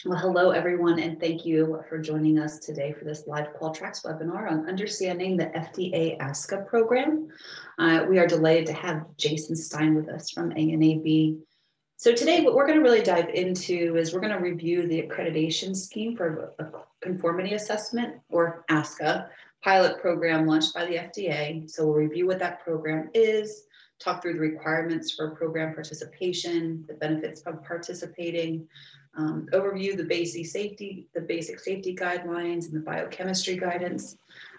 Well, hello everyone, and thank you for joining us today for this live Qtracs webinar on understanding the FDA ASCA program. We are delighted to have Jason Stine with us from ANAB. So today what we're going to really dive into is we're going to review the accreditation scheme for a conformity assessment, or ASCA, pilot program launched by the FDA. So we'll review what that program is, talk through the requirements for program participation, the benefits of participating, overview the basic safety guidelines and the biochemistry guidance.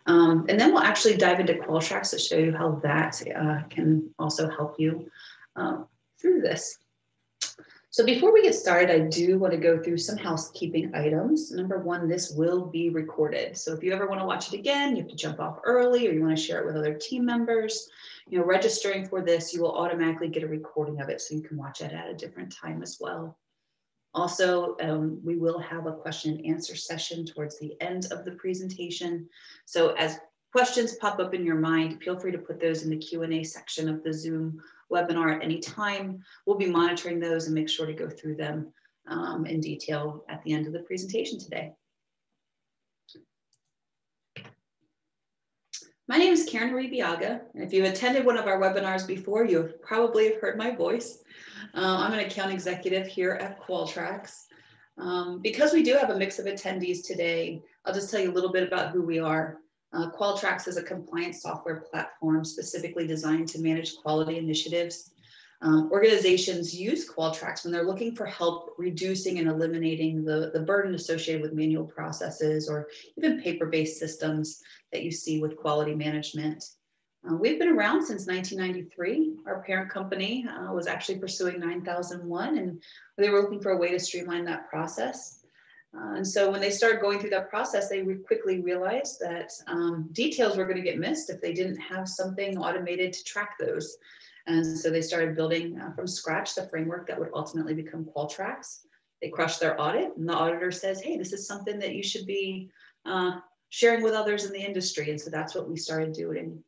And then we'll actually dive into Qtracs to show you how that can also help you through this. So before we get started, I do want to go through some housekeeping items. Number one, this will be recorded. So if you ever want to watch it again, you have to jump off early or you want to share it with other team members. Registering for this, you will automatically get a recording of it so you can watch it at a different time as well. Also, we will have a question and answer session towards the end of the presentation. So as questions pop up in your mind, feel free to put those in the Q&A section of the Zoom webinar at any time. We'll be monitoring those and make sure to go through them in detail at the end of the presentation today. My name is Karen Biaga, and if you've attended one of our webinars before, you have probably heard my voice. I'm an account executive here at Qtracs. Because we do have a mix of attendees today, I'll just tell you a little bit about who we are. Qtracs is a compliance software platform specifically designed to manage quality initiatives. Organizations use Qtracs when they're looking for help reducing and eliminating the burden associated with manual processes or even paper-based systems that you see with quality management. We've been around since 1993. Our parent company was actually pursuing 9001, and they were looking for a way to streamline that process. And so when they started going through that process, they quickly realized that details were going to get missed if they didn't have something automated to track those. And so they started building from scratch the framework that would ultimately become Qtracs. They crushed their audit, and the auditor says, hey, this is something that you should be sharing with others in the industry. And so that's what we started doing.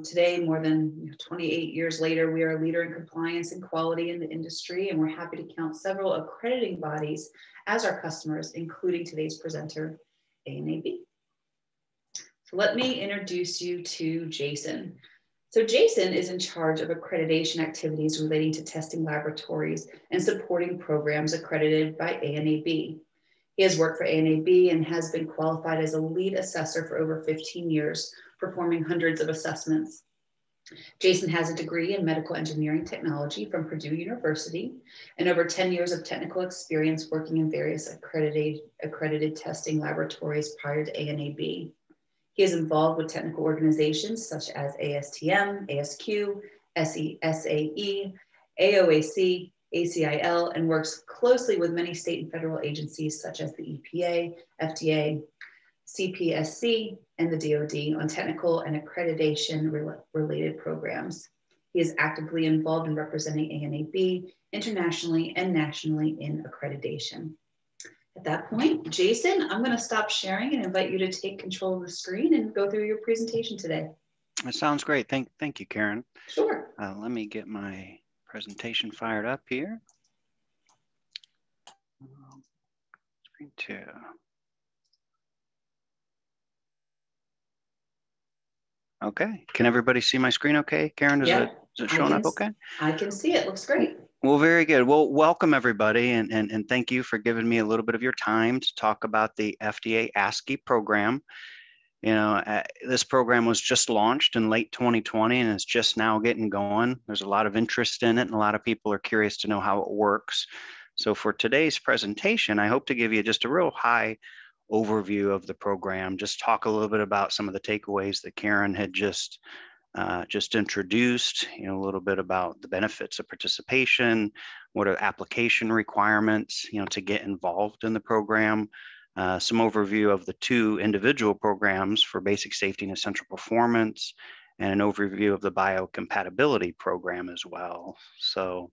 Today, more than 28 years later, we are a leader in compliance and quality in the industry, and we're happy to count several accrediting bodies as our customers, including today's presenter, ANAB. So let me introduce you to Jason. So Jason is in charge of accreditation activities relating to testing laboratories and supporting programs accredited by ANAB. He has worked for ANAB and has been qualified as a lead assessor for over 15 years, performing hundreds of assessments. Jason has a degree in medical engineering technology from Purdue University and over 10 years of technical experience working in various accredited testing laboratories prior to ANAB. He is involved with technical organizations such as ASTM, ASQ, SAE, AOAC, ACIL, and works closely with many state and federal agencies such as the EPA, FDA, CPSC, and the DoD on technical and accreditation related programs. He is actively involved in representing ANAB internationally and nationally in accreditation. At that point, Jason, I'm going to stop sharing and invite you to take control of the screen and go through your presentation today. That sounds great. Thank you, Karen. Sure. Let me get my presentation fired up here. Screen 2. Okay. Can everybody see my screen okay? Karen, is it showing up okay? I can see it. Looks great. Well, very good. Well, welcome everybody, and thank you for giving me a little bit of your time to talk about the FDA ASCA program. This program was just launched in late 2020 and it's just now getting going. There's a lot of interest in it and a lot of people are curious to know how it works. So for today's presentation, I hope to give you just a real high overview of the program, just talk a little bit about some of the takeaways that Karen had just introduced, a little bit about the benefits of participation, what are application requirements, to get involved in the program, some overview of the 2 individual programs for basic safety and essential performance, and an overview of the biocompatibility program as well. So,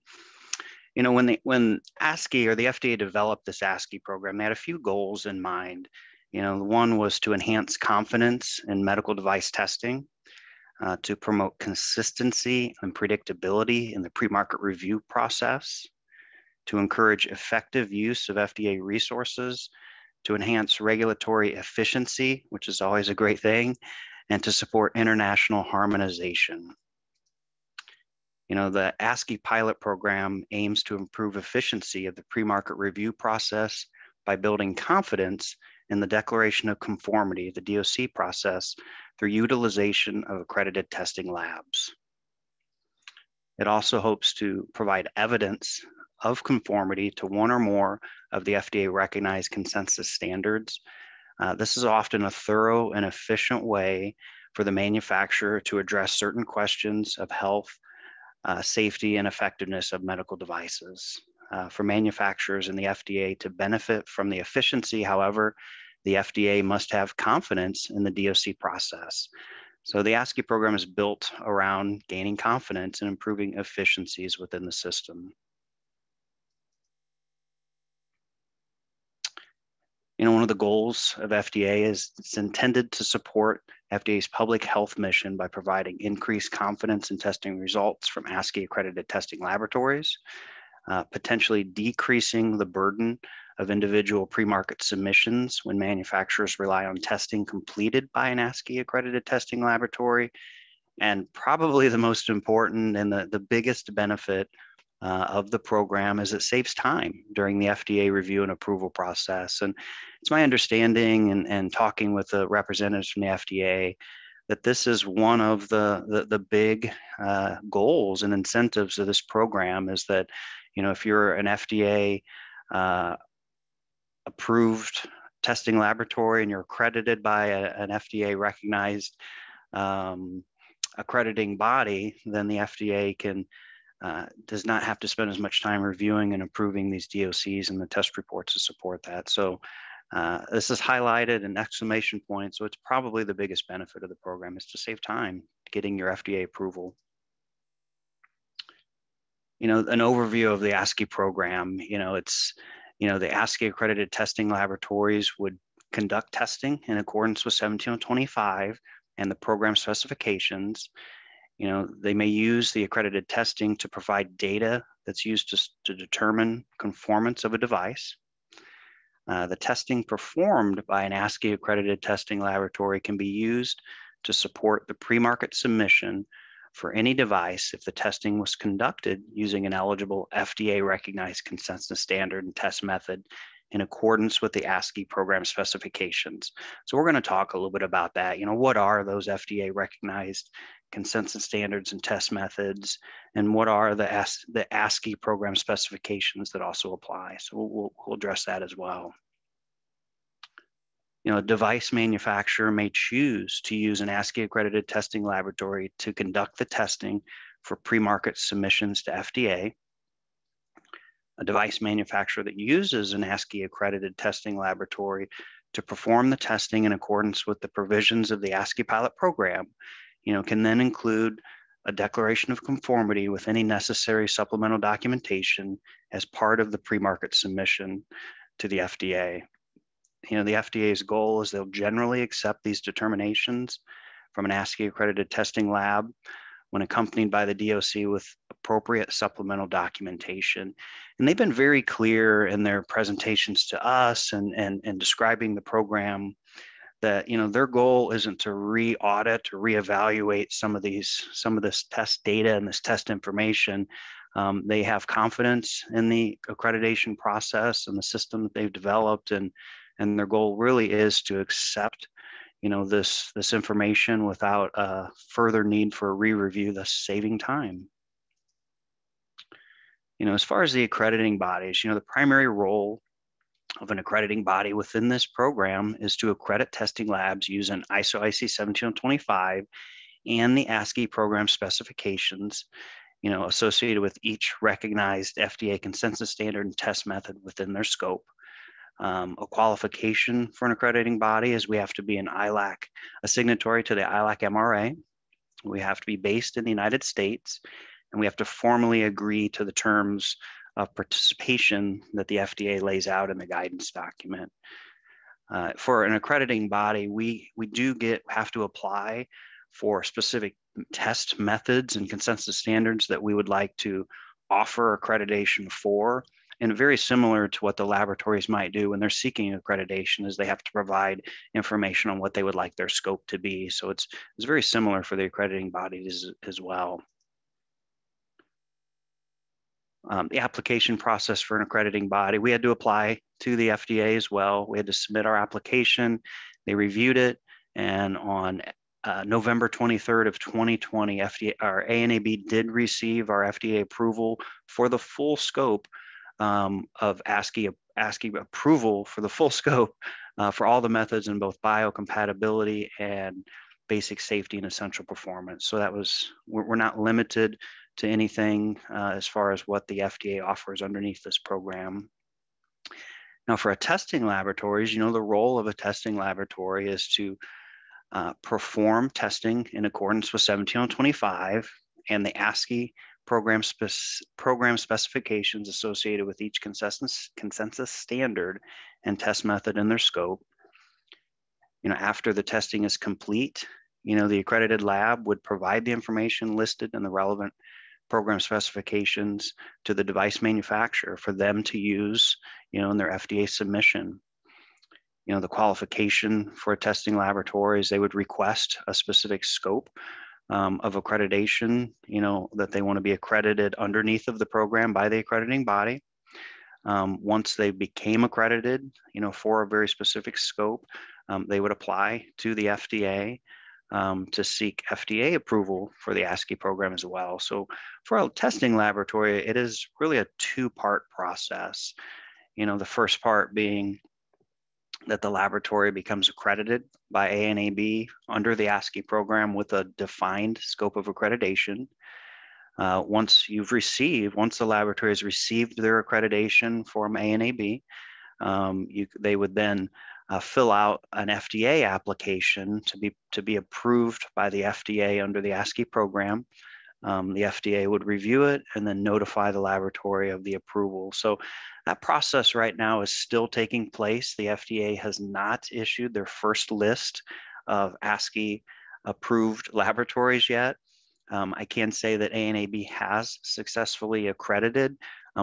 when ASCA or the FDA developed this ASCA program, they had a few goals in mind. One was to enhance confidence in medical device testing, to promote consistency and predictability in the pre-market review process, to encourage effective use of FDA resources, to enhance regulatory efficiency, which is always a great thing, and to support international harmonization. You know, the ASCI pilot program aims to improve efficiency of the pre-market review process by building confidence in the declaration of conformity, the DOC process, through utilization of accredited testing labs. It also hopes to provide evidence of conformity to one or more of the FDA-recognized consensus standards. This is often a thorough and efficient way for the manufacturer to address certain questions of health, safety, and effectiveness of medical devices. For manufacturers and the FDA to benefit from the efficiency, however, the FDA must have confidence in the DOC process. So the ASCI program is built around gaining confidence and improving efficiencies within the system. You know, one of the goals of FDA is it's intended to support FDA's public health mission by providing increased confidence in testing results from ASCA-accredited testing laboratories, potentially decreasing the burden of individual pre-market submissions when manufacturers rely on testing completed by an ASCA-accredited testing laboratory, and probably the most important and the biggest benefit of the program is it saves time during the FDA review and approval process. And it's my understanding and talking with the representatives from the FDA that this is one of the big goals and incentives of this program is that, you know, if you're an FDA approved testing laboratory and you're accredited by an FDA recognized accrediting body, then the FDA does not have to spend as much time reviewing and approving these DOCs and the test reports to support that. So this is highlighted in exclamation points. So it's probably the biggest benefit of the program is to save time getting your FDA approval. You know, an overview of the ASCI program, you know, it's, you know, the ASCA accredited testing laboratories would conduct testing in accordance with 1725 and the program specifications. You know, they may use the accredited testing to provide data that's used to determine conformance of a device. The testing performed by an ASCA accredited testing laboratory can be used to support the pre-market submission for any device if the testing was conducted using an eligible FDA recognized consensus standard and test method in accordance with the ASCI program specifications. So we're going to talk a little bit about that. You know, what are those FDA recognized consensus standards and test methods, and what are the ASCI program specifications that also apply? So we'll address that as well. You know, a device manufacturer may choose to use an ASCA accredited testing laboratory to conduct the testing for pre-market submissions to FDA. A device manufacturer that uses an ASCA accredited testing laboratory to perform the testing in accordance with the provisions of the ASCI pilot program, you know, can then include a declaration of conformity with any necessary supplemental documentation as part of the pre-market submission to the FDA. You know, the FDA's goal is they'll generally accept these determinations from an ASCA accredited testing lab when accompanied by the DOC with appropriate supplemental documentation. And they've been very clear in their presentations to us and describing the program that, you know, their goal isn't to re-audit or reevaluate some of this test data and this test information. They have confidence in the accreditation process and the system that they've developed, and their goal really is to accept, you know, this information without further need for a re-review, thus saving time. You know, as far as the accrediting bodies, you know, the primary role of an accrediting body within this program is to accredit testing labs using ISO IC 17025 and the ASCI program specifications, you know, associated with each recognized FDA consensus standard and test method within their scope. A qualification for an accrediting body is we have to be an ILAC, a signatory to the ILAC MRA. We have to be based in the United States, and we have to formally agree to the terms of participation that the FDA lays out in the guidance document. For an accrediting body, we have to apply for specific test methods and consensus standards that we would like to offer accreditation for and very similar to what the laboratories might do when they're seeking accreditation, is they have to provide information on what they would like their scope to be. So it's very similar for the accrediting bodies as well. The application process for an accrediting body, we had to apply to the FDA as well. We had to submit our application. They reviewed it, and on November 23rd of 2020, our ANAB did receive our FDA approval for the full scope of ASCA approval for the full scope for all the methods in both biocompatibility and basic safety and essential performance. So that was, we're not limited to anything as far as what the FDA offers underneath this program. Now, for a testing laboratories, you know, the role of a testing laboratory is to perform testing in accordance with 17025 and the ASCA program specifications associated with each consensus standard and test method in their scope. You know, after the testing is complete, you know, the accredited lab would provide the information listed in the relevant program specifications to the device manufacturer for them to use, you know, in their FDA submission. You know, the qualification for a testing laboratory is they would request a specific scope of accreditation, you know, that they want to be accredited underneath of the program by the accrediting body. Once they became accredited, you know, for a very specific scope, they would apply to the FDA to seek FDA approval for the ASCA program as well. So for a testing laboratory, it is really a two-part process. You know, the first part being that the laboratory becomes accredited by ANAB under the ASCA program with a defined scope of accreditation. Once the laboratory has received their accreditation from ANAB, they would then fill out an FDA application to be approved by the FDA under the ASCA program. The FDA would review it and then notify the laboratory of the approval. So that process right now is still taking place. The FDA has not issued their first list of ASCA approved laboratories yet. I can say that ANAB has successfully accredited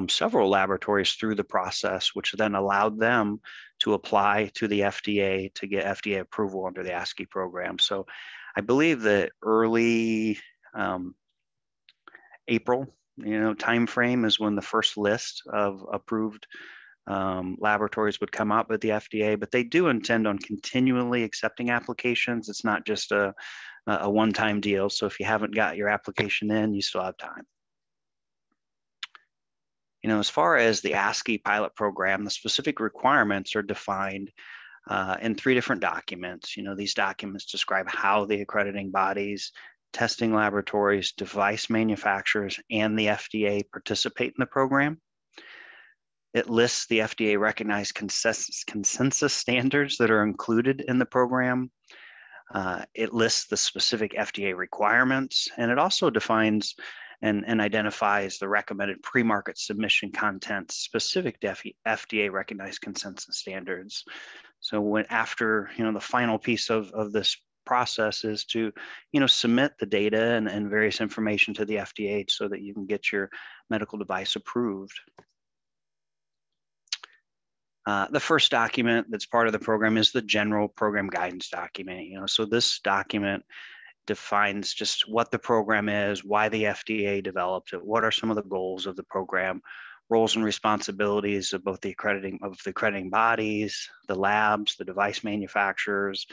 several laboratories through the process, which then allowed them to apply to the FDA to get FDA approval under the ASCA program. So I believe that early April, you know, timeframe is when the first list of approved laboratories would come out with the FDA, but they do intend on continually accepting applications. It's not just a one-time deal. So if you haven't got your application in, you still have time. You know, as far as the ASCA pilot program, the specific requirements are defined in 3 different documents. You know, these documents describe how the accrediting bodies, testing laboratories, device manufacturers, and the FDA participate in the program. It lists the FDA-recognized consensus standards that are included in the program. It lists the specific FDA requirements, and it also defines and identifies the recommended pre-market submission content specific to FDA-recognized consensus standards. So after, you know, the final piece of this process is to, you know, submit the data and various information to the FDA so that you can get your medical device approved. The first document that's part of the program is the general program guidance document. You know, so this document defines just what the program is, why the FDA developed it, what are some of the goals of the program, roles and responsibilities of both the accrediting bodies, the labs, the device manufacturers,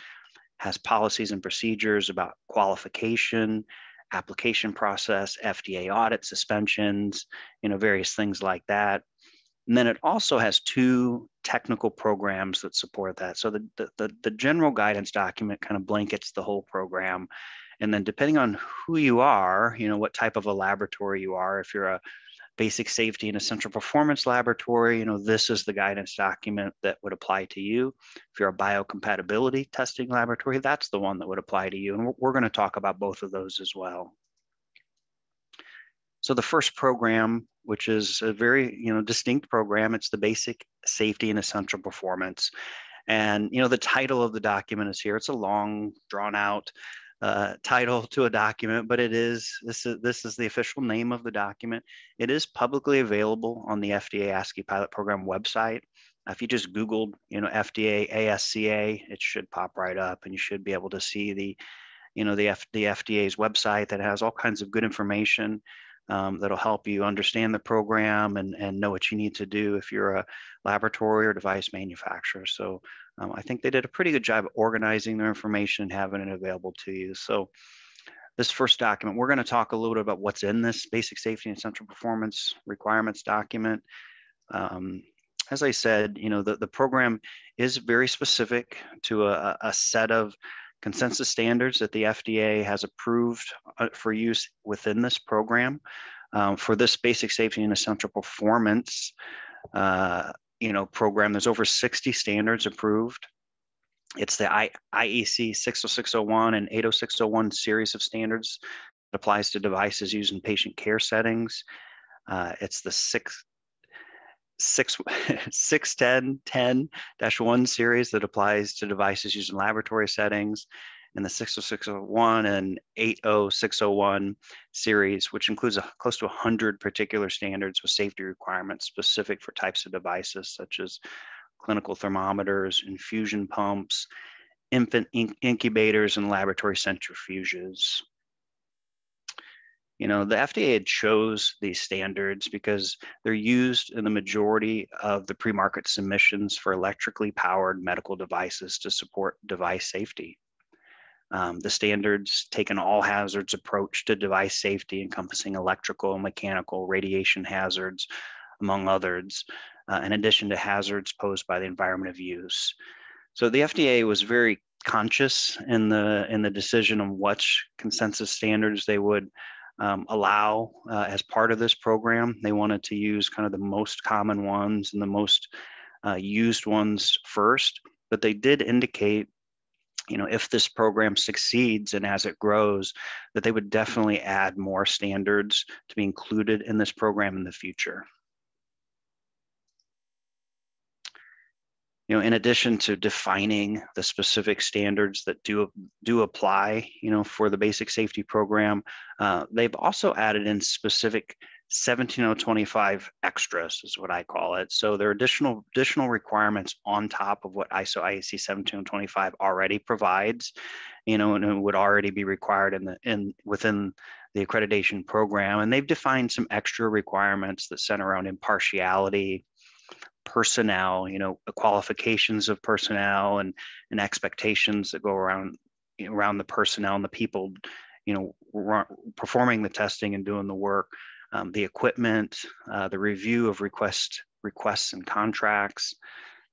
has policies and procedures about qualification, application process, FDA audit, suspensions, you know, various things like that. And then it also has 2 technical programs that support that. So the general guidance document kind of blankets the whole program. And then depending on who you are, you know, what type of a laboratory you are, if you're a basic safety and essential performance laboratory, you know, this is the guidance document that would apply to you. If you're a biocompatibility testing laboratory, that's the one that would apply to you. And we're going to talk about both of those as well. So the first program, which is a very, you know, distinct program, it's the basic safety and essential performance. And, you know, the title of the document is here. It's a long, drawn out title to a document, but this is the official name of the document. It is publicly available on the FDA ASCA Pilot Program website. If you just Googled, FDA ASCA, it should pop right up, and you should be able to see the FDA's website that has all kinds of good information that'll help you understand the program and know what you need to do if you're a laboratory or device manufacturer. So I think they did a pretty good job of organizing their information and having it available to you. So this first document, we're going to talk a little bit about what's in this basic safety and essential performance requirements document. As I said, the program is very specific to a set of consensus standards that the FDA has approved for use within this program. For this basic safety and essential performance program, there's over 60 standards approved. It's the IEC 60601 and 80601 series of standards that applies to devices used in patient care settings. It's the 610-10-1 series that applies to devices used in laboratory settings, and the 60601 and 80601 series, which includes close to 100 particular standards with safety requirements specific for types of devices such as clinical thermometers, infusion pumps, infant incubators, and laboratory centrifuges. The FDA had chose these standards because they're used in the majority of the premarket submissions for electrically powered medical devices to support device safety. The standards take an all hazards approach to device safety, encompassing electrical and mechanical radiation hazards, among others, in addition to hazards posed by the environment of use. So the FDA was very conscious in the decision on which consensus standards they would allow as part of this program. They wanted to use kind of the most common ones and the most used ones first, but they did indicate, if this program succeeds and as it grows, that they would definitely add more standards to be included in this program in the future. In addition to defining the specific standards that do apply, for the basic safety program, they've also added in specific 17025 extras, is what I call it. So there are additional requirements on top of what ISO IEC 17025 already provides, and it would already be required within the accreditation program. And they've defined some extra requirements that center around impartiality, personnel, the qualifications of personnel and expectations that go around the personnel and the people, performing the testing and doing the work, the equipment, the review of requests and contracts,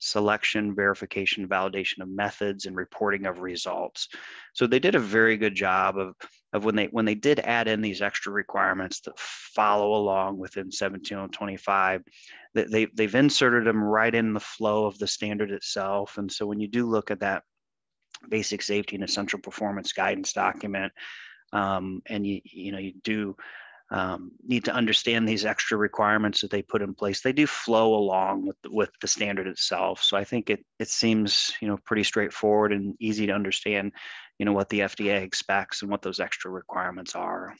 selection, verification, validation of methods, and reporting of results. So they did a very good job of when they did add in these extra requirements that follow along within 17025, they've inserted them right in the flow of the standard itself. And so when you do look at that basic safety and essential performance guidance document, and you do need to understand these extra requirements that they put in place, they do flow along with the standard itself. So I think it seems pretty straightforward and easy to understand what the FDA expects and what those extra requirements are.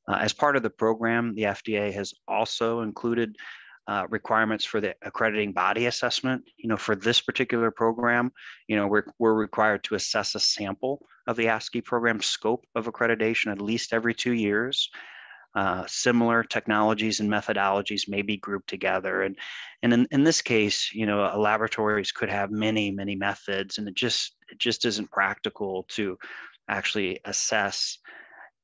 As part of the program, the FDA has also included requirements for the accrediting body assessment. For this particular program, we're required to assess a sample of the ASCA program scope of accreditation at least every 2 years. Similar technologies and methodologies may be grouped together. And in this case, laboratories could have many methods, and it just isn't practical to actually assess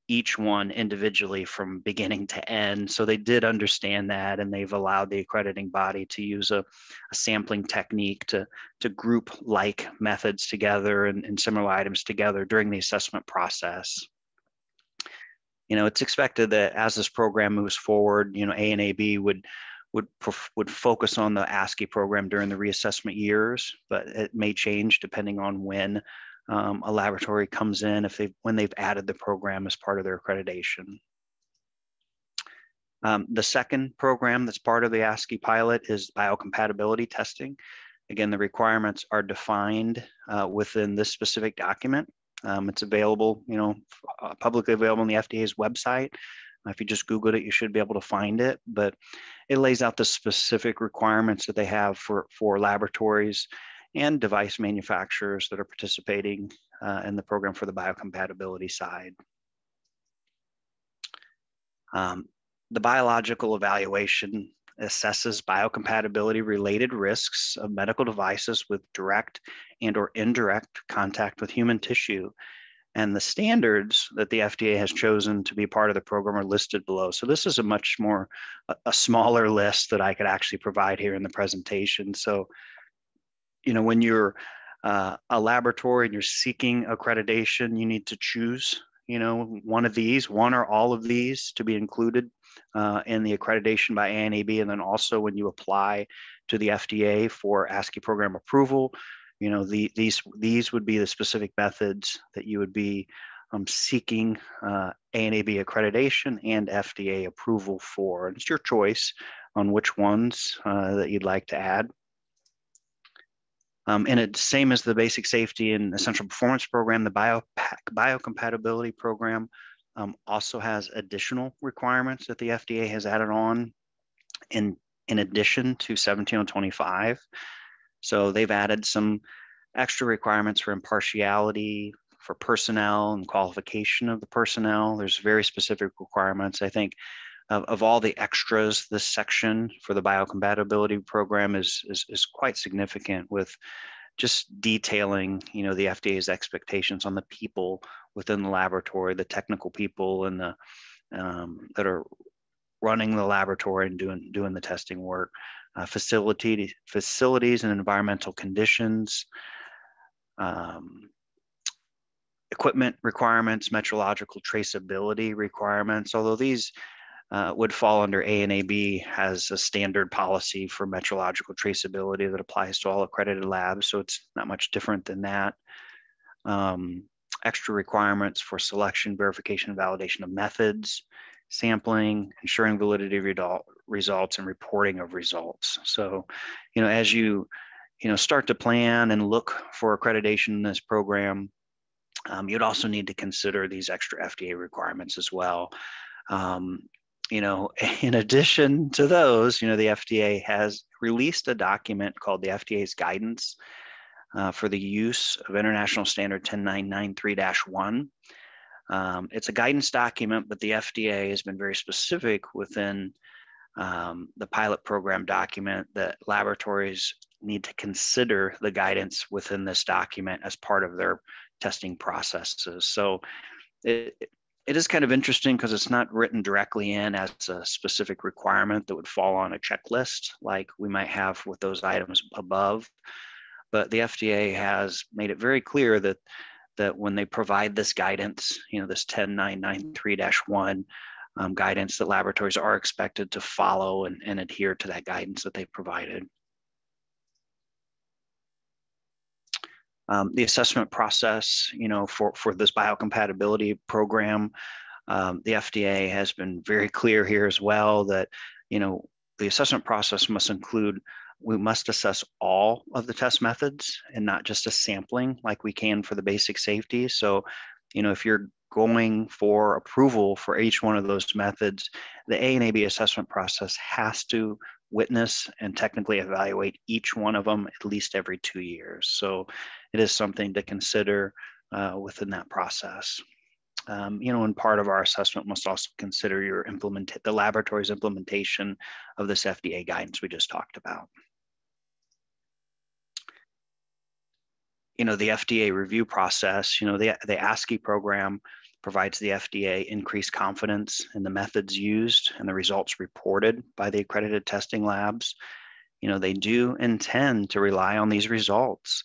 each one individually from beginning to end. So they did understand that, and they've allowed the accrediting body to use a sampling technique to group like methods together and similar items together during the assessment process. It's expected that as this program moves forward, ANAB would focus on the ASCA program during the reassessment years, but it may change depending on when a laboratory comes in, when they've added the program as part of their accreditation. The second program that's part of the ASCA pilot is biocompatibility testing. Again, the requirements are defined within this specific document. It's available, publicly available on the FDA's website. If you just Googled it, you should be able to find it, but it lays out the specific requirements that they have for laboratories and device manufacturers that are participating in the program for the biocompatibility side. The biological evaluation assesses biocompatibility related risks of medical devices with direct and or indirect contact with human tissue. And the standards that the FDA has chosen to be part of the program are listed below. So this is a much more, a smaller list that I could actually provide here in the presentation. So, when you're a laboratory and you're seeking accreditation, you need to choose, one or all of these to be included in the accreditation by ANAB. And then also when you apply to the FDA for ASCA program approval, these would be the specific methods that you would be seeking ANAB accreditation and FDA approval for. And it's your choice on which ones that you'd like to add. And it's same as the basic safety and essential performance program, the biocompatibility program also has additional requirements that the FDA has added on in addition to 17025. So they've added some extra requirements for impartiality, for personnel and qualification of the personnel. There's very specific requirements. I think of all the extras, this section for the biocompatibility program is quite significant, with just detailing, the FDA's expectations on the people within the laboratory, the technical people and the that are running the laboratory and doing the testing work, facilities and environmental conditions, equipment requirements, metrological traceability requirements, although these would fall under ANAB, has a standard policy for metrological traceability that applies to all accredited labs. So it's not much different than that. Extra requirements for selection, verification, and validation of methods, sampling, ensuring validity of results, and reporting of results. So, as you, start to plan and look for accreditation in this program, you'd also need to consider these extra FDA requirements as well. In addition to those, the FDA has released a document called the FDA's guidance for the use of International Standard 10993-1. It's a guidance document, but the FDA has been very specific within the pilot program document that laboratories need to consider the guidance within this document as part of their testing processes. So it is kind of interesting because it's not written directly in as a specific requirement that would fall on a checklist like we might have with those items above. But the FDA has made it very clear that when they provide this guidance, this 10993-1 guidance, that laboratories are expected to follow and adhere to that guidance that they provided. The assessment process, for this biocompatibility program, the FDA has been very clear here as well that, the assessment process must include, we must assess all of the test methods and not just a sampling like we can for the basic safety. So, if you're going for approval for each one of those methods, the ANAB assessment process has to witness and technically evaluate each one of them at least every 2 years. So it is something to consider within that process. And part of our assessment must also consider the laboratory's implementation of this FDA guidance we just talked about. The FDA review process, the ASCA program provides the FDA increased confidence in the methods used and the results reported by the accredited testing labs. They do intend to rely on these results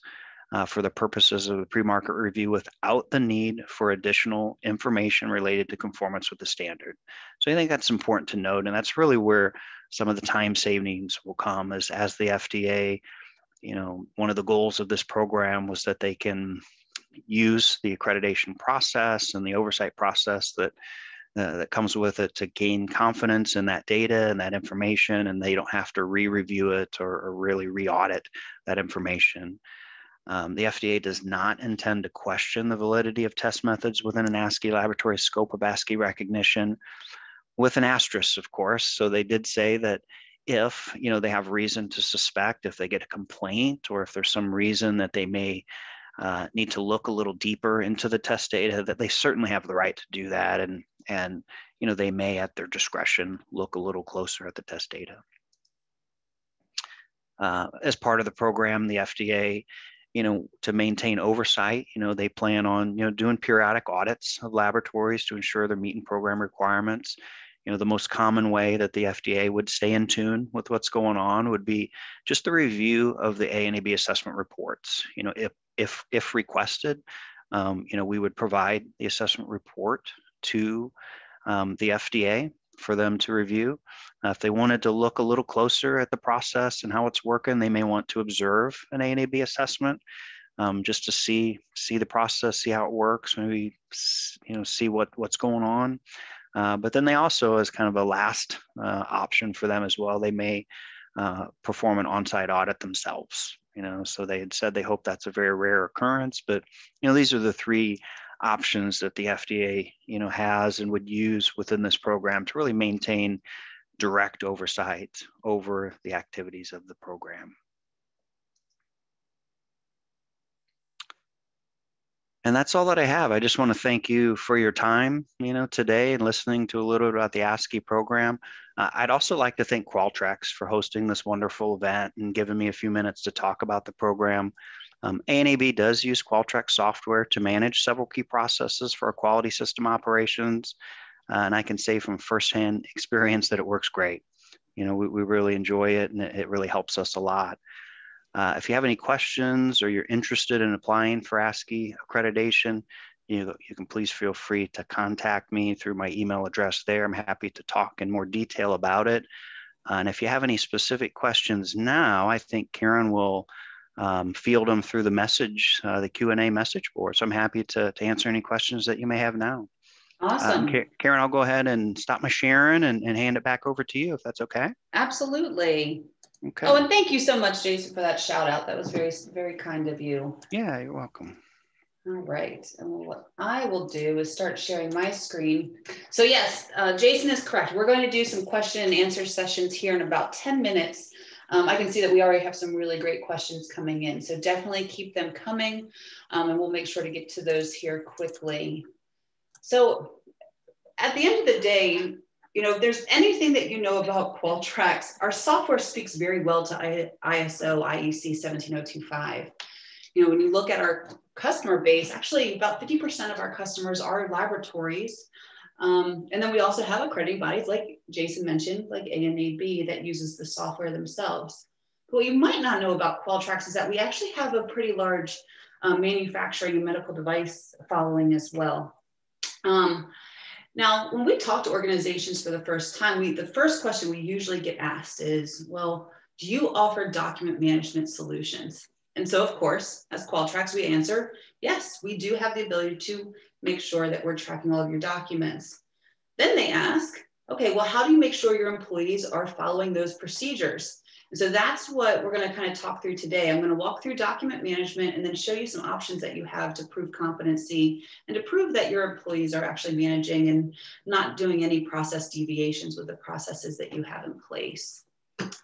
for the purposes of the pre-market review without the need for additional information related to conformance with the standard. So I think that's important to note, and that's really where some of the time savings will come as the FDA, one of the goals of this program was that they can use the accreditation process and the oversight process that comes with it to gain confidence in that data and that information, and they don't have to re-review it or really re-audit that information. The FDA does not intend to question the validity of test methods within an ASCII laboratory scope of ASCII recognition, with an asterisk, of course. So they did say that if they have reason to suspect, if they get a complaint, or if there's some reason that they may need to look a little deeper into the test data, that they certainly have the right to do that, and they may at their discretion look a little closer at the test data. As part of the program, the FDA, to maintain oversight, they plan on doing periodic audits of laboratories to ensure they're meeting program requirements. The most common way that the FDA would stay in tune with what's going on would be just the review of the ANAB assessment reports. If requested, we would provide the assessment report to the FDA for them to review. If they wanted to look a little closer at the process and how it's working, they may want to observe an ANAB assessment just to see the process, see how it works, maybe see what's going on. But then they also, as kind of a last option for them as well, they may perform an on-site audit themselves. So they had said they hope that's a very rare occurrence, but these are the three options that the FDA has and would use within this program to really maintain direct oversight over the activities of the program. And that's all that I have. I just want to thank you for your time, today, and listening to a little bit about the ASCII program. I'd also like to thank Qtracs for hosting this wonderful event and giving me a few minutes to talk about the program. ANAB does use Qtracs software to manage several key processes for our quality system operations. And I can say from firsthand experience that it works great. We really enjoy it, and it really helps us a lot. If you have any questions or you're interested in applying for ASCII accreditation, you can please feel free to contact me through my email address there. I'm happy to talk in more detail about it. And if you have any specific questions now, I think Karen will field them through the Q&A message board. So I'm happy to answer any questions that you may have now. Awesome. Karen, I'll go ahead and stop my sharing and hand it back over to you, if that's okay. Absolutely. Okay. Oh, and thank you so much, Jason, for that shout out. That was very, very kind of you. Yeah, you're welcome. All right. And what I will do is start sharing my screen. So yes, Jason is correct. We're going to do some question and answer sessions here in about 10 minutes. I can see that we already have some really great questions coming in. So definitely keep them coming, and we'll make sure to get to those here quickly. So at the end of the day, if there's anything that about Qtracs, our software speaks very well to ISO IEC 17025. When you look at our customer base, actually about 50% of our customers are laboratories. And then we also have accrediting bodies, like Jason mentioned, like ANAB, that uses the software themselves. But what you might not know about Qtracs is that we actually have a pretty large manufacturing and medical device following as well. Now, when we talk to organizations for the first time, the first question we usually get asked is, well, do you offer document management solutions? And so, of course, as Qtracs, we answer, yes, we do have the ability to make sure that we're tracking all of your documents. Then they ask, okay, well, how do you make sure your employees are following those procedures? And so that's what we're going to kind of talk through today. I'm going to walk through document management and then show you some options that you have to prove competency and to prove that your employees are actually managing and not doing any process deviations with the processes that you have in place. And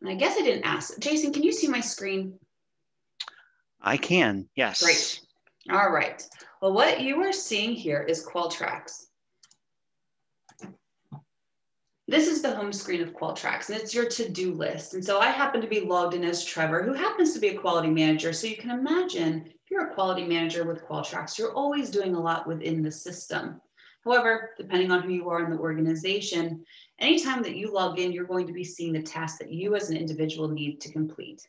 I guess I didn't ask. Jason, can you see my screen? I can, yes. Great. All right. Well, what you are seeing here is Qtracs. This is the home screen of Qtracs, and it's your to-do list. And so I happen to be logged in as Trevor, who happens to be a quality manager. So you can imagine if you're a quality manager with Qtracs, you're always doing a lot within the system. However, depending on who you are in the organization, anytime that you log in, you're going to be seeing the tasks that you as an individual need to complete.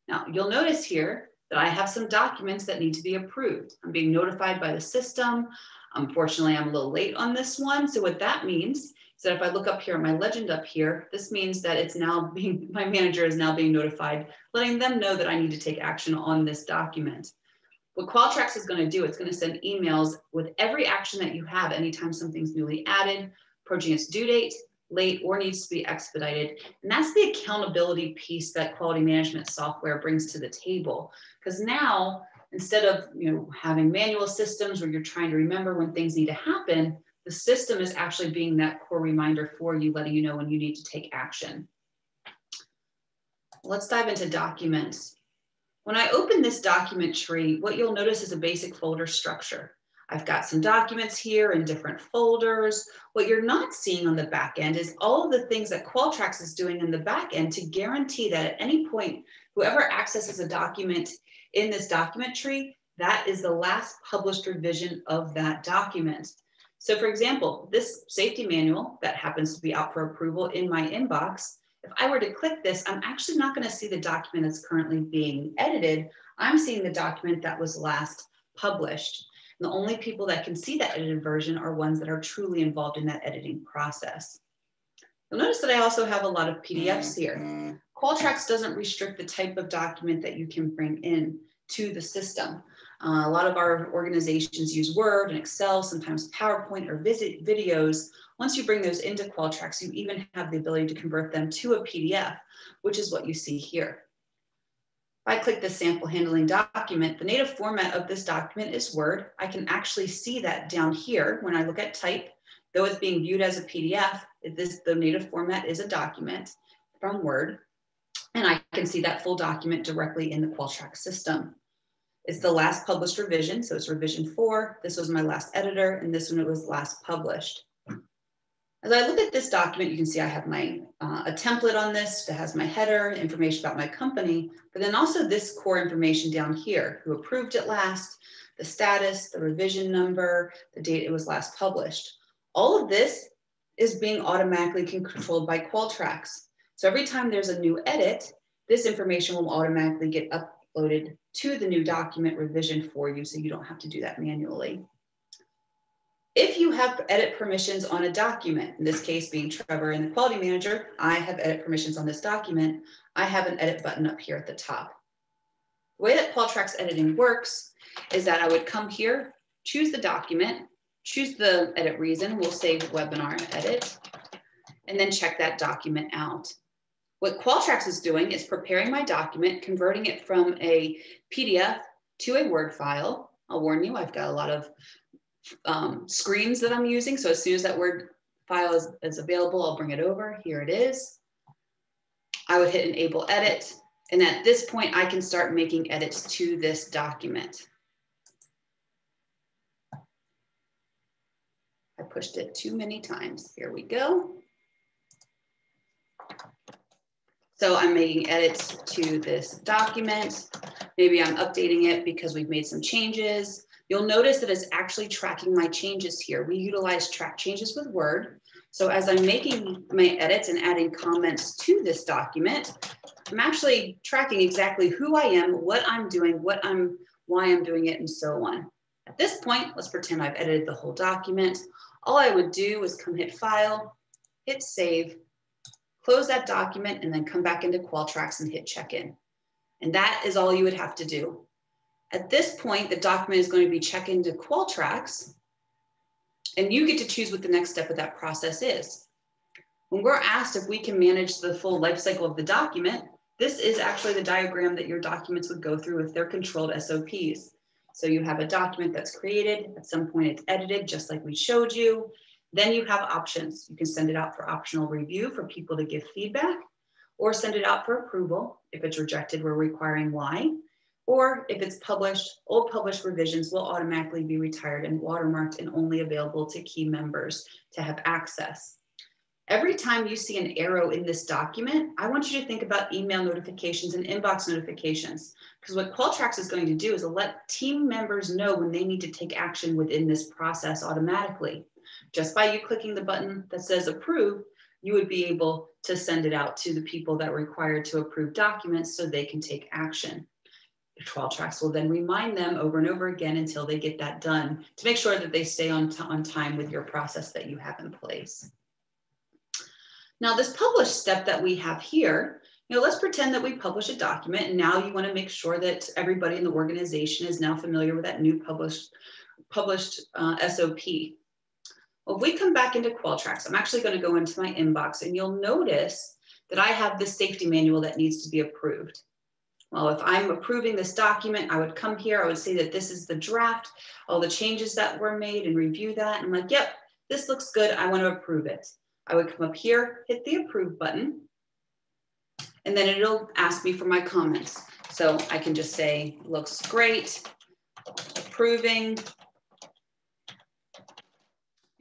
Now, you'll notice here that I have some documents that need to be approved. I'm being notified by the system. Unfortunately, I'm a little late on this one. So what that means, so if I look up here, my legend up here, this means that it's now my manager is now being notified, letting them know that I need to take action on this document. What Qtracs is going to do, it's going to send emails with every action that you have anytime something's newly added, approaching its due date, late, or needs to be expedited. And that's the accountability piece that quality management software brings to the table. Because now, instead of having manual systems where you're trying to remember when things need to happen, the system is actually being that core reminder for you, letting you know when you need to take action. Let's dive into documents. When I open this document tree, what you'll notice is a basic folder structure. I've got some documents here in different folders. What you're not seeing on the back end is all of the things that Qtracs is doing in the back end to guarantee that at any point, whoever accesses a document in this document tree, that is the last published revision of that document. So for example, this safety manual that happens to be out for approval in my inbox, if I were to click this, I'm actually not going to see the document that's currently being edited. I'm seeing the document that was last published. And the only people that can see that edited version are ones that are truly involved in that editing process. You'll notice that I also have a lot of PDFs here. Qtracs doesn't restrict the type of document that you can bring in to the system. A lot of our organizations use Word and Excel, sometimes PowerPoint or videos. Once you bring those into Qtracs, you even have the ability to convert them to a PDF, which is what you see here. If I click the sample handling document, the native format of this document is Word. I can actually see that down here when I look at type. Though it's being viewed as a PDF, the native format is a document from Word. And I can see that full document directly in the Qtracs system. It's the last published revision, so it's revision 4. This was my last editor, and this one was last published. As I look at this document, you can see I have my a template on this that has my header, information about my company, but then also this core information down here: who approved it last, the status, the revision number, the date it was last published. All of this is being automatically controlled by Qtracs. So every time there's a new edit, this information will automatically get uploaded to the new document revision for you, so you don't have to do that manually. If you have edit permissions on a document, in this case being Trevor and the quality manager, I have edit permissions on this document. I have an edit button up here at the top. The way that Qtracs editing works is that I would come here, choose the document, choose the edit reason, we'll say webinar edit, and then check that document out. What Qtracs is doing is preparing my document, converting it from a PDF to a Word file. I'll warn you, I've got a lot of screens that I'm using. So as soon as that Word file is available, I'll bring it over. Here it is. I would hit enable edit. And at this point, I can start making edits to this document. I pushed it too many times. Here we go. So I'm making edits to this document. Maybe I'm updating it because we've made some changes. You'll notice that it's actually tracking my changes here. We utilize track changes with Word. So as I'm making my edits and adding comments to this document, I'm actually tracking exactly who I am, what I'm doing, why I'm doing it, and so on. At this point, let's pretend I've edited the whole document. All I would do is come hit File, hit Save, close that document, and then come back into Qtracs and hit Check-in. And that is all you would have to do. At this point, the document is going to be checked into Qtracs, and you get to choose what the next step of that process is. When we're asked if we can manage the full life cycle of the document, this is actually the diagram that your documents would go through if they're controlled SOPs. So you have a document that's created, at some point it's edited, just like we showed you. Then you have options. You can send it out for optional review for people to give feedback, or send it out for approval. If it's rejected, we're requiring why. Or if it's published, old published revisions will automatically be retired and watermarked and only available to key members to have access. Every time you see an arrow in this document, I want you to think about email notifications and inbox notifications, because what Qtracs is going to do is let team members know when they need to take action within this process automatically. Just by you clicking the button that says approve, you would be able to send it out to the people that are required to approve documents so they can take action. Qtracs will then remind them over and over again until they get that done to make sure that they stay on time with your process that you have in place. Now, this publish step that we have here, let's pretend that we publish a document, and now you want to make sure that everybody in the organization is now familiar with that new published SOP. Well, if we come back into Qtracs, I'm actually going to go into my inbox, and you'll notice that I have this safety manual that needs to be approved. Well, if I'm approving this document, I would come here, I would say that this is the draft, all the changes that were made, and review that. And I'm like, yep, this looks good, I want to approve it. I would come up here, hit the approve button, and then it'll ask me for my comments. So I can just say, looks great, approving.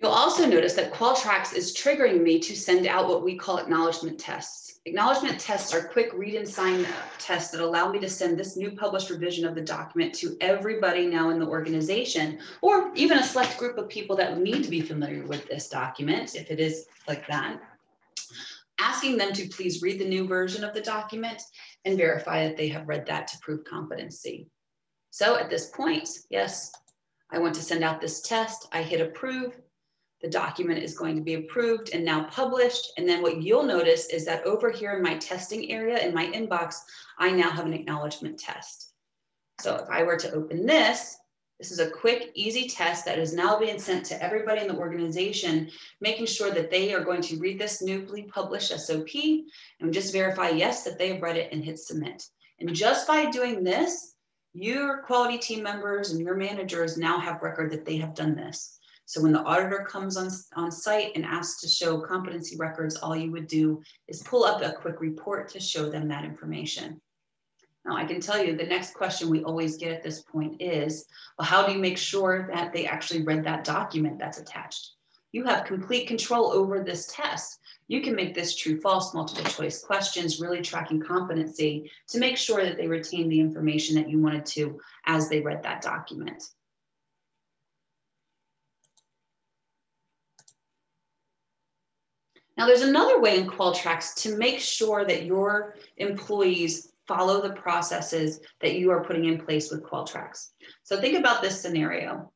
You'll also notice that Qtracs is triggering me to send out what we call acknowledgement tests. Acknowledgement tests are quick read and sign tests that allow me to send this new published revision of the document to everybody now in the organization, or even a select group of people that need to be familiar with this document, if it is like that, asking them to please read the new version of the document and verify that they have read that to prove competency. So at this point, yes, I want to send out this test. I hit approve. The document is going to be approved and now published. And then what you'll notice is that over here in my testing area in my inbox, I now have an acknowledgement test. So if I were to open this, this is a quick, easy test that is now being sent to everybody in the organization, making sure that they are going to read this newly published SOP and just verify, yes, that they have read it and hit submit. And just by doing this, your quality team members and your managers now have record that they have done this. So when the auditor comes on site and asks to show competency records, all you would do is pull up a quick report to show them that information. Now, I can tell you the next question we always get at this point is, well, how do you make sure that they actually read that document that's attached? You have complete control over this test. You can make this true, false, multiple choice questions, really tracking competency to make sure that they retain the information that you wanted to as they read that document. Now, there's another way in Qtracs to make sure that your employees follow the processes that you are putting in place with Qtracs. So think about this scenario.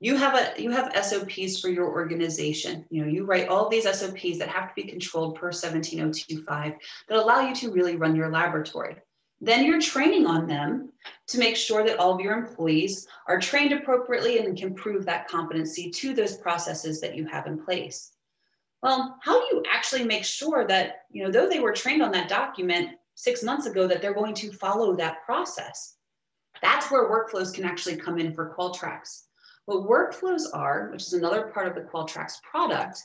You have SOPs for your organization. You write all these SOPs that have to be controlled per 17025 that allow you to really run your laboratory. Then you're training on them to make sure that all of your employees are trained appropriately and can prove that competency to those processes that you have in place. Well, how do you actually make sure that, though they were trained on that document 6 months ago, that they're going to follow that process? That's where workflows can actually come in for Qtracs. What workflows are, which is another part of the Qtracs product,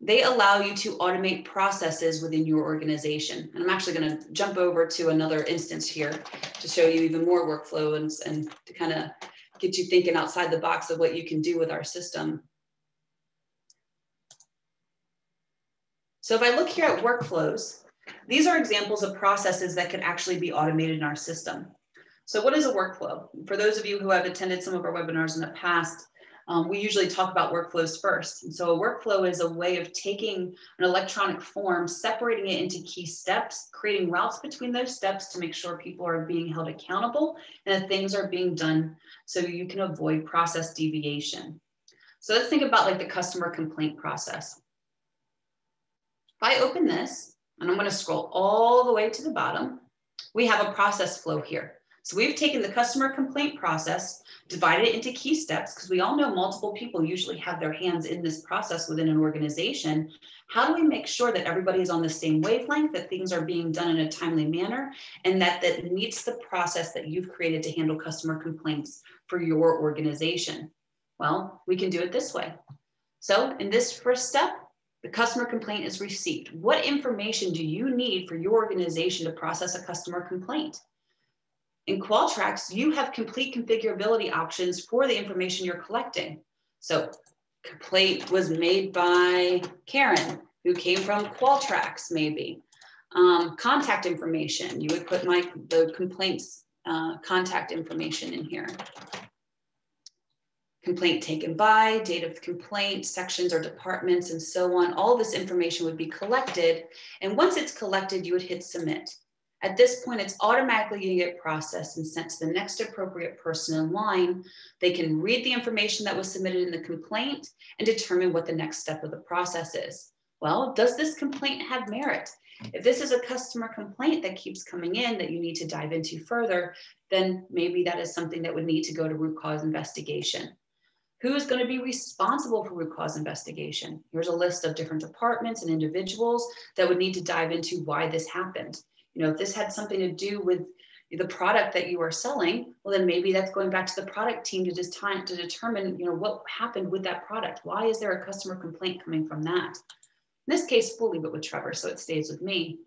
they allow you to automate processes within your organization. And I'm actually going to jump over to another instance here to show you even more workflows and to kind of get you thinking outside the box of what you can do with our system. So if I look here at workflows, these are examples of processes that could actually be automated in our system. So what is a workflow? For those of you who have attended some of our webinars in the past, we usually talk about workflows first. And so a workflow is a way of taking an electronic form, separating it into key steps, creating routes between those steps to make sure people are being held accountable and that things are being done so you can avoid process deviation. So let's think about like the customer complaint process. If I open this, and I'm going to scroll all the way to the bottom, we have a process flow here. So we've taken the customer complaint process, divided it into key steps, because we all know multiple people usually have their hands in this process within an organization. How do we make sure that everybody is on the same wavelength, that things are being done in a timely manner, and that meets the process that you've created to handle customer complaints for your organization? Well, we can do it this way. So in this first step, the customer complaint is received. What information do you need for your organization to process a customer complaint? In Qtracs, you have complete configurability options for the information you're collecting. So complaint was made by Karen, who came from Qtracs maybe. Contact information, you would put the complaint's contact information in here. Complaint taken by, date of complaint, sections or departments, and so on. All this information would be collected. And once it's collected, you would hit submit. At this point, it's automatically going to get processed and sent to the next appropriate person in line. They can read the information that was submitted in the complaint and determine what the next step of the process is. Well, does this complaint have merit? If this is a customer complaint that keeps coming in that you need to dive into further, then maybe that is something that would need to go to root cause investigation. Who's going to be responsible for root cause investigation? Here's a list of different departments and individuals that would need to dive into why this happened. You know, if this had something to do with the product that you are selling, well, then maybe that's going back to the product team to just to determine, you know, what happened with that product. Why is there a customer complaint coming from that? In this case, we'll leave it with Trevor, so it stays with me.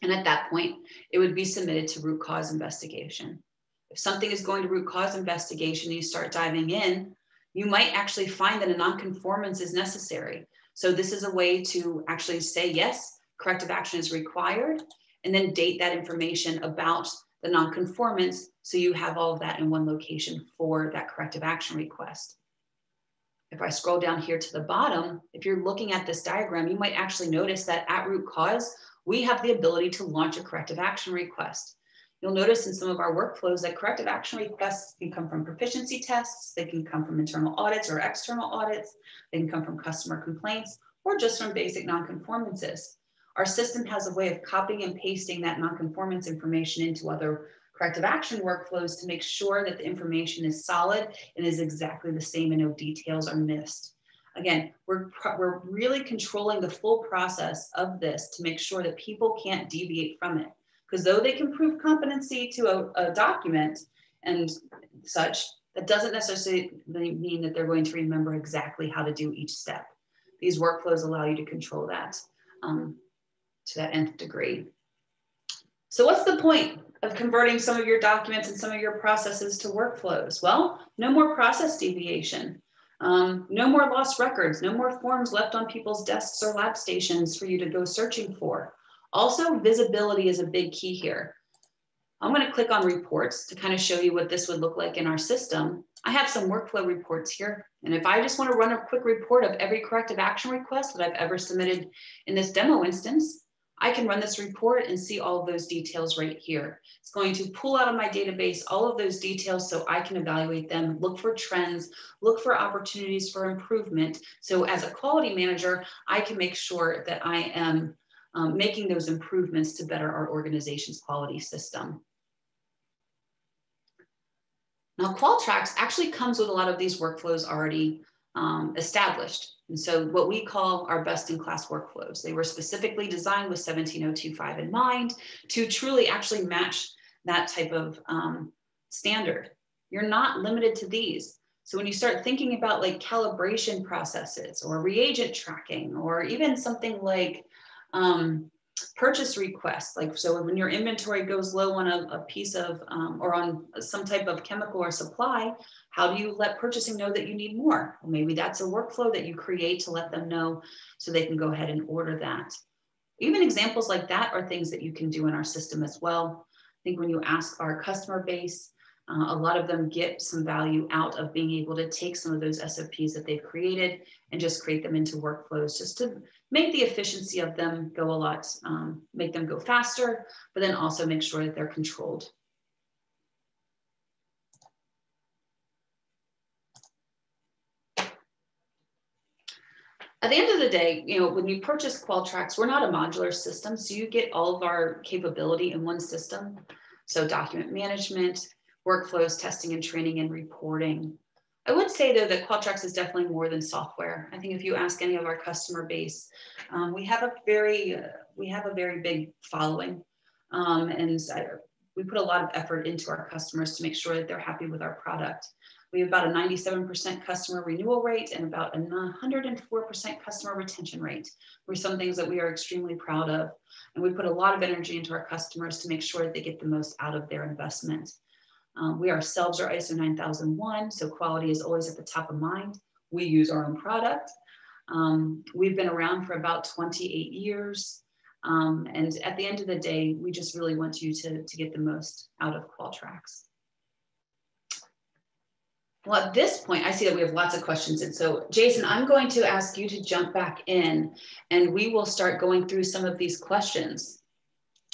And at that point, it would be submitted to root cause investigation. If something is going to root cause investigation, you start diving in, you might actually find that a non-conformance is necessary. So this is a way to actually say, yes, corrective action is required, and then date that information about the non-conformance, so you have all of that in one location for that corrective action request. If I scroll down here to the bottom, if you're looking at this diagram, you might actually notice that at root cause, we have the ability to launch a corrective action request. You'll notice in some of our workflows that corrective action requests can come from proficiency tests, they can come from internal audits or external audits, they can come from customer complaints, or just from basic non-conformances. Our system has a way of copying and pasting that non-conformance information into other corrective action workflows to make sure that the information is solid and is exactly the same and no details are missed. Again, we're really controlling the full process of this to make sure that people can't deviate from it. Because though they can prove competency to a document and such, that doesn't necessarily mean that they're going to remember exactly how to do each step. These workflows allow you to control that to that nth degree. So what's the point of converting some of your documents and some of your processes to workflows? Well, no more process deviation. No more lost records, no more forms left on people's desks or lab stations for you to go searching for. Also, visibility is a big key here. I'm going to click on reports to kind of show you what this would look like in our system. I have some workflow reports here. And if I just want to run a quick report of every corrective action request that I've ever submitted in this demo instance, I can run this report and see all of those details right here. It's going to pull out of my database all of those details so I can evaluate them, look for trends, look for opportunities for improvement. So as a quality manager, I can make sure that I am making those improvements to better our organization's quality system. Now, Qtracs actually comes with a lot of these workflows already established. And so what we call our best-in-class workflows. They were specifically designed with 17025 in mind to truly actually match that type of standard. You're not limited to these. So when you start thinking about like calibration processes or reagent tracking, or even something like purchase requests, like so when your inventory goes low on a piece of or on some type of chemical or supply, how do you let purchasing know that you need more? Well, maybe that's a workflow that you create to let them know so they can go ahead and order that. Even examples like that are things that you can do in our system as well. I think when you ask our customer base, a lot of them get some value out of being able to take some of those SOPs that they've created and just create them into workflows just to make the efficiency of them go a lot, make them go faster, but then also make sure that they're controlled. At the end of the day, you know, when you purchase Qtracs, we're not a modular system, so you get all of our capability in one system. So document management, workflows, testing and training, and reporting. I would say though that Qtracs is definitely more than software. I think if you ask any of our customer base, we have a very big following, and we put a lot of effort into our customers to make sure that they're happy with our product. We have about a 97% customer renewal rate and about a 104% customer retention rate. We're some things that we are extremely proud of, and we put a lot of energy into our customers to make sure that they get the most out of their investment. We ourselves are ISO 9001, so quality is always at the top of mind. We use our own product. We've been around for about 28 years. And at the end of the day, we just really want you to get the most out of Qtracs. Well, at this point, I see that we have lots of questions. And so, Jason, I'm going to ask you to jump back in and we will start going through some of these questions.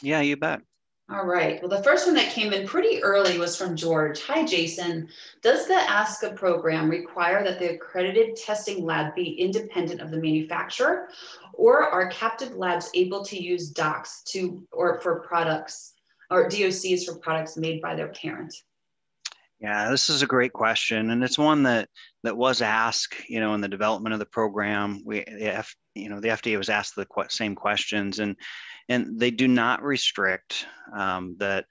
Yeah, you bet. All right. Well, the first one that came in pretty early was from George. Hi, Jason. Does the ASCA program require that the accredited testing lab be independent of the manufacturer, or are captive labs able to use docs for products or DOCs for products made by their parent? Yeah, this is a great question, and it's one that was asked, in the development of the program. The FDA was asked the same questions, and they do not restrict that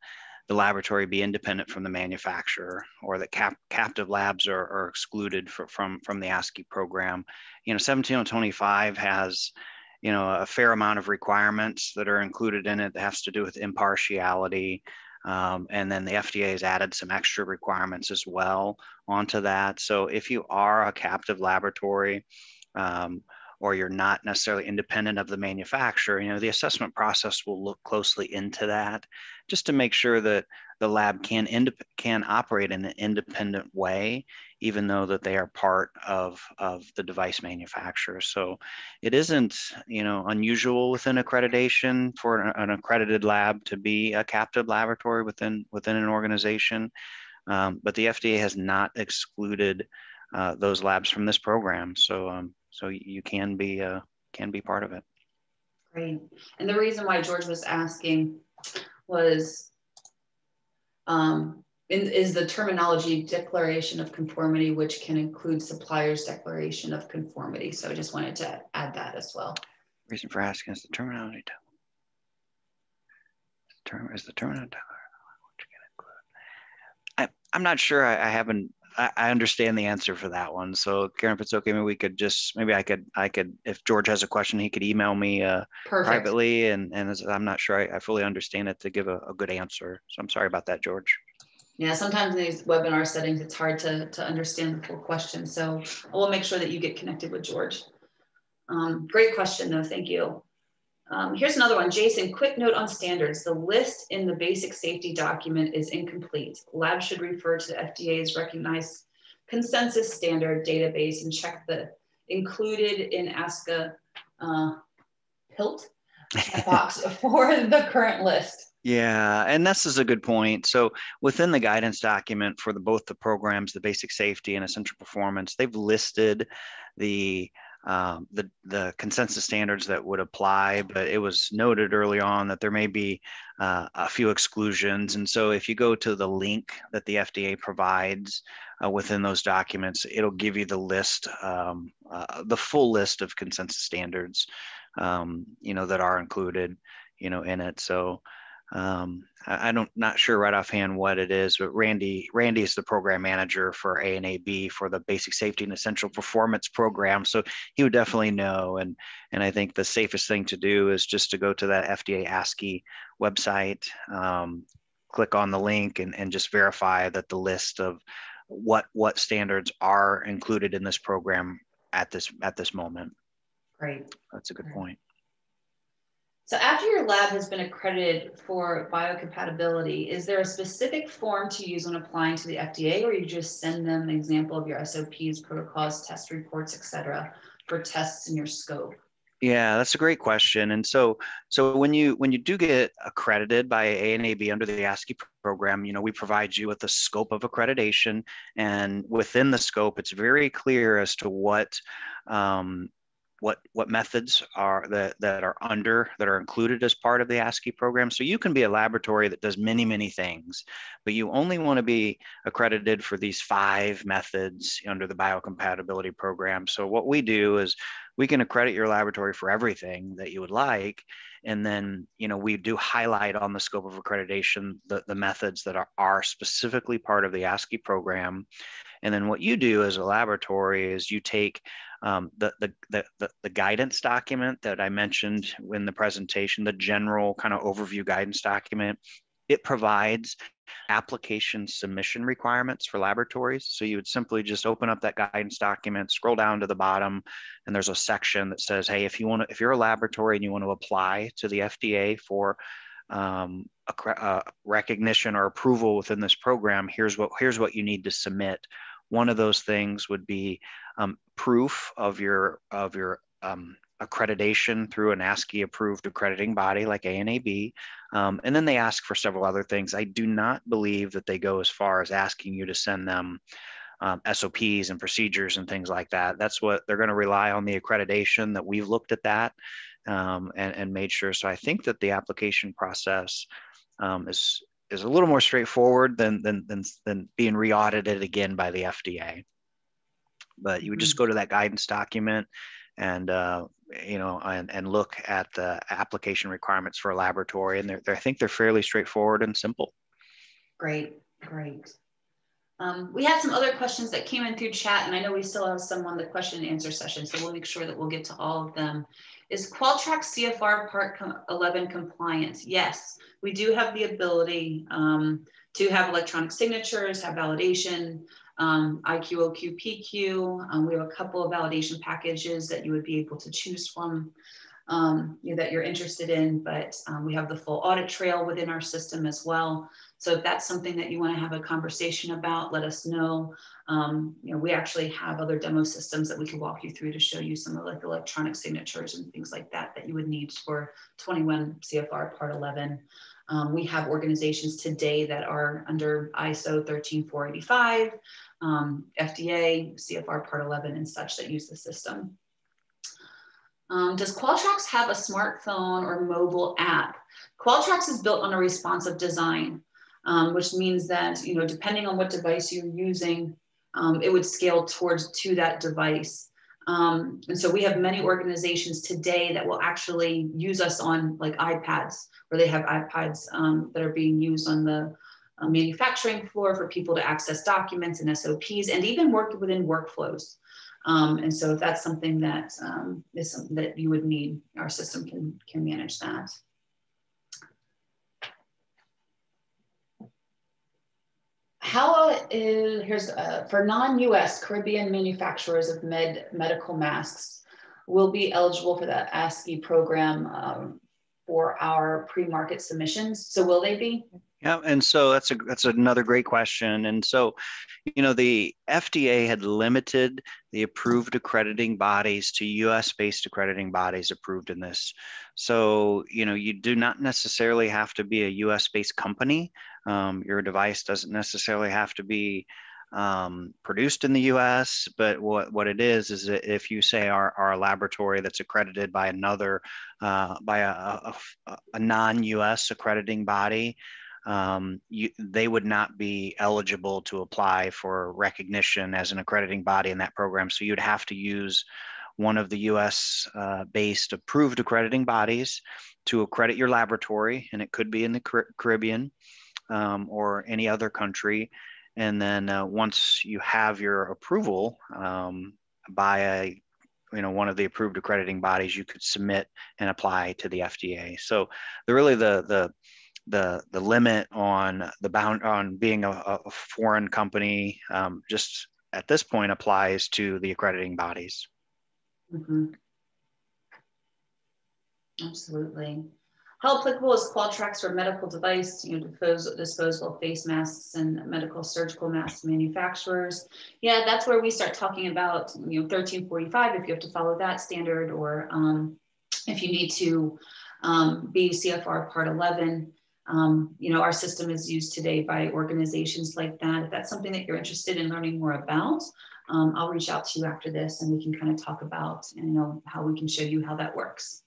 the laboratory be independent from the manufacturer, or that captive labs are excluded from the ASCI program. 17025 has a fair amount of requirements that are included in it that has to do with impartiality. And then the FDA has added some extra requirements as well onto that. So if you are a captive laboratory, or you're not necessarily independent of the manufacturer, the assessment process will look closely into that, just to make sure that the lab can operate in an independent way, even though that they are part of the device manufacturer. So it isn't, unusual within accreditation for an accredited lab to be a captive laboratory within an organization. But the FDA has not excluded those labs from this program. So you can be part of it. Great. And the reason why George was asking was, is the terminology declaration of conformity, which can include supplier's declaration of conformity. So I just wanted to add that as well. Reason for asking is the terminology. Is the terminology? I'm not sure. I understand the answer for that one. So Karen, if it's okay, maybe I could, if George has a question, he could email me privately, and I'm not sure I fully understand it to give a good answer. So I'm sorry about that, George. Yeah, sometimes in these webinar settings, it's hard to understand the full question. So I will make sure that you get connected with George. Great question though, thank you. Here's another one. Jason, quick note on standards. The list in the basic safety document is incomplete. Labs should refer to the FDA's recognized consensus standard database and check the included in ASCA PILT box for the current list. Yeah, and this is a good point. So within the guidance document for both the programs, the basic safety and essential performance, they've listed the consensus standards that would apply, but it was noted early on that there may be a few exclusions. And so if you go to the link that the FDA provides within those documents, it'll give you the list, the full list of consensus standards, that are included, in it. So I'm not sure right offhand what it is, but Randy is the program manager for ANAB for the Basic Safety and Essential Performance program. So he would definitely know. And I think the safest thing to do is just to go to that FDA ASCI website, click on the link and just verify that the list of what standards are included in this program at this moment. Great. That's a good point. So after your lab has been accredited for biocompatibility, is there a specific form to use when applying to the FDA, or you just send them an example of your SOPs, protocols, test reports, et cetera, for tests in your scope? Yeah, that's a great question. And so when you do get accredited by ANAB under the ASCI program, we provide you with the scope of accreditation, and within the scope, it's very clear as to what methods are that are included as part of the ASCI program. So you can be a laboratory that does many things, but you only want to be accredited for these 5 methods under the biocompatibility program. So what we do is we can accredit your laboratory for everything that you would like. And then, we do highlight on the scope of accreditation the methods that are specifically part of the ASCI program. And then what you do as a laboratory is you take the guidance document that I mentioned in the presentation, the general kind of overview guidance document. It provides application submission requirements for laboratories. So you would simply just open up that guidance document, scroll down to the bottom, and there's a section that says, hey, if you're a laboratory and you want to apply to the FDA for recognition or approval within this program, here's what you need to submit. One of those things would be proof of your accreditation through an ASCI approved accrediting body like ANAB. And then they ask for several other things. I do not believe that they go as far as asking you to send them SOPs and procedures and things like that. That's what they're going to rely on, the accreditation that we've looked at that and made sure. So I think that the application process is is a little more straightforward than being re-audited again by the FDA. But you would just go to that guidance document and and look at the application requirements for a laboratory, and I think they're fairly straightforward and simple. Great. We had some other questions that came in through chat, and I know we still have some on the question and answer session, so we'll make sure that we'll get to all of them. Is Qtracs CFR Part 11 compliant? Yes, we do have the ability to have electronic signatures, have validation, IQ, OQ, PQ. We have a couple of validation packages that you would be able to choose from that you're interested in, but we have the full audit trail within our system as well. So if that's something that you want to have a conversation about, let us know. We actually have other demo systems that we can walk you through to show you some of like electronic signatures and things like that you would need for 21 CFR Part 11. We have organizations today that are under ISO 13485, FDA, CFR Part 11 and such that use the system. Does Qtracs have a smartphone or mobile app? Qtracs is built on a responsive design, which means that, depending on what device you're using, it would scale to that device. And so we have many organizations today that will actually use us on like iPads, where they have iPads that are being used on the manufacturing floor for people to access documents and SOPs and even work within workflows. And so if that's something that is something that you would need, our system can manage that. Here's for non-US Caribbean manufacturers of medical masks will be eligible for the ASCA program for our pre-market submissions. So will they be? Yeah, and so that's another great question. And so, the FDA had limited the approved accrediting bodies to US-based accrediting bodies approved in this. So, you do not necessarily have to be a US-based company. Your device doesn't necessarily have to be produced in the US, but what it is that if you say are a laboratory that's accredited by another, by a non-US accrediting body, they would not be eligible to apply for recognition as an accrediting body in that program. So you'd have to use one of the US based approved accrediting bodies to accredit your laboratory, and it could be in the Caribbean or any other country. And then once you have your approval by one of the approved accrediting bodies, you could submit and apply to the FDA. So the limit on on being a foreign company just at this point applies to the accrediting bodies. Mm-hmm. Absolutely. How applicable is Qtracs for medical device, disposable face masks and medical surgical mask manufacturers? Yeah, that's where we start talking about 1345 if you have to follow that standard, or if you need to be CFR Part 11. Our system is used today by organizations like that. If that's something that you're interested in learning more about, I'll reach out to you after this and we can kind of talk about, how we can show you how that works.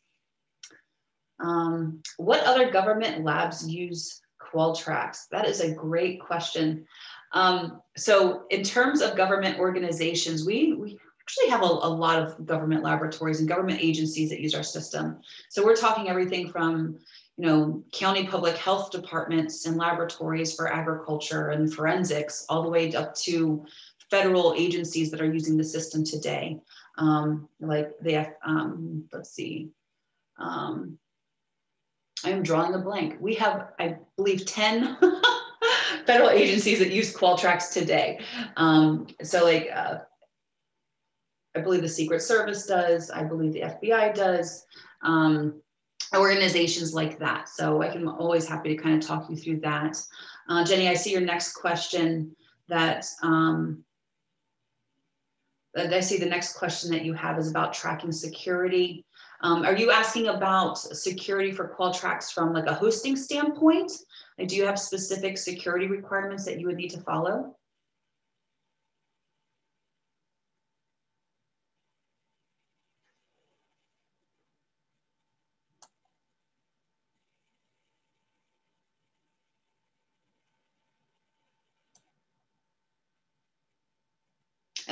What other government labs use Qtracs? That is a great question. So in terms of government organizations, we actually have a lot of government laboratories and government agencies that use our system. So we're talking everything from county public health departments and laboratories for agriculture and forensics, all the way up to federal agencies that are using the system today. Like they have, let's see, I am drawing a blank. We have, I believe, 10 federal agencies that use Qtracs today. So like, I believe the Secret Service does, I believe the FBI does, organizations like that. So I can always happy to kind of talk you through that. Jenny, I see your next question that, I see the next question that you have is about tracking security. Are you asking about security for Qtracs from like a hosting standpoint? Like, do you have specific security requirements that you would need to follow?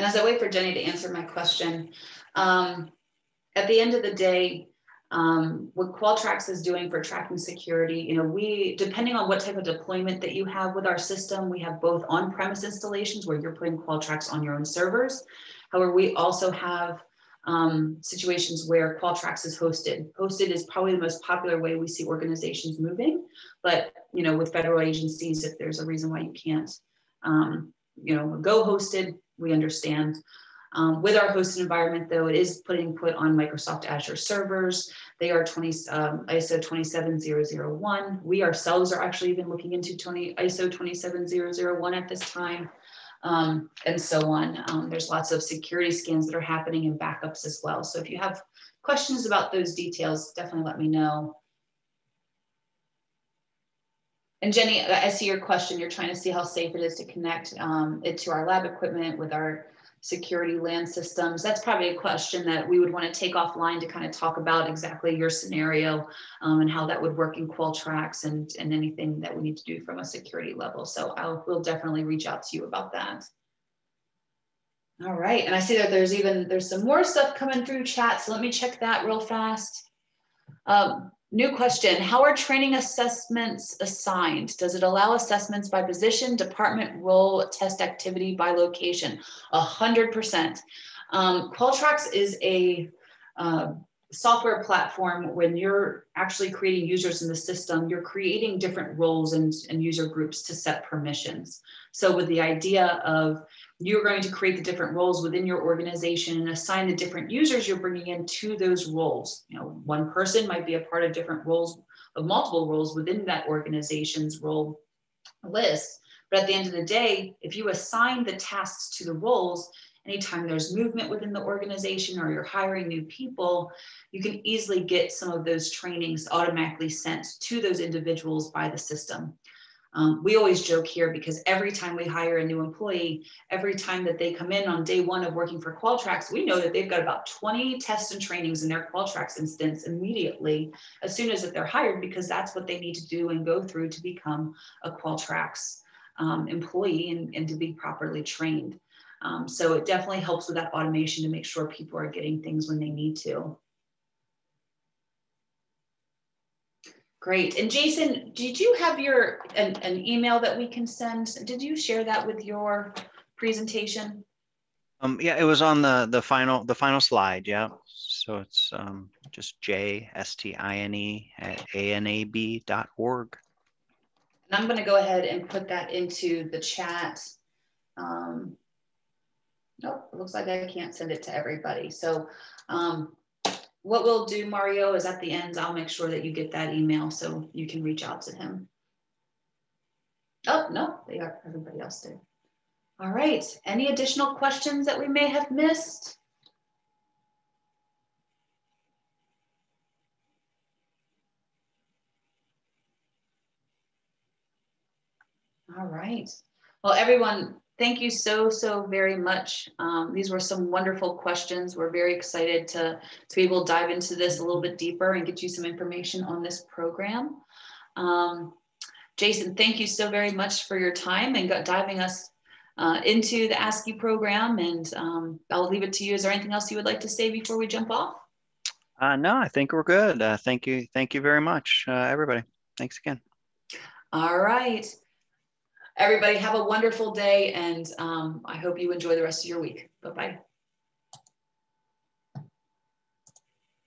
And as I wait for Jenny to answer my question, at the end of the day, what Qtracs is doing for tracking security, you know, we, depending on what type of deployment that you have with our system, we have both on-premise installations where you're putting Qtracs on your own servers. However, we also have situations where Qtracs is hosted. Hosted is probably the most popular way we see organizations moving, but, you know, with federal agencies, if there's a reason why you can't, you know, go hosted, we understand. With our hosted environment, though, it is put on Microsoft Azure servers. They are ISO 27001. We ourselves are actually even looking into ISO 27001 at this time, and so on. There's lots of security scans that are happening and backups as well. So if you have questions about those details, definitely let me know. And Jenny, I see your question. You're trying to see how safe it is to connect it to our lab equipment with our security LAN systems. That's probably a question that we would want to take offline to kind of talk about exactly your scenario and how that would work in Qtracs and anything that we need to do from a security level. So we'll definitely reach out to you about that. All right, and I see that there's some more stuff coming through chat, so let me check that real fast. New question, how are training assessments assigned? Does it allow assessments by position, department, role, test activity by location? 100%. Qtracs is a software platform. When you're actually creating users in the system, you're creating different roles and user groups to set permissions. So with the idea of you're going to create the different roles within your organization and assign the different users you're bringing in to those roles. You know, one person might be a part of different roles, of multiple roles within that organization's role list. But at the end of the day, if you assign the tasks to the roles, anytime there's movement within the organization or you're hiring new people, you can easily get some of those trainings automatically sent to those individuals by the system. We always joke here because every time we hire a new employee, every time that they come in on day one of working for Qtracs, we know that they've got about 20 tests and trainings in their Qtracs instance immediately as soon as that they're hired, because that's what they need to do and go through to become a Qtracs employee and to be properly trained. So it definitely helps with that automation to make sure people are getting things when they need to. Great. And Jason, did you have an email that we can send? Did you share that with your presentation? Yeah, it was on the final slide. Yeah. So it's just jstine@anab.org. And I'm going to go ahead and put that into the chat. Nope, it looks like I can't send it to everybody. So what we'll do, Mario, is at the end, I'll make sure that you get that email so you can reach out to him. Oh, no, everybody else did. All right, any additional questions that we may have missed? All right, well, everyone, thank you so very much. These were some wonderful questions. We're very excited to be able to dive into this a little bit deeper and get you some information on this program. Jason, thank you so very much for your time and diving us into the ASCA program. And I'll leave it to you. Is there anything else you would like to say before we jump off? No, I think we're good. Thank you very much, everybody. Thanks again. All right. Everybody have a wonderful day, and I hope you enjoy the rest of your week. Bye-bye.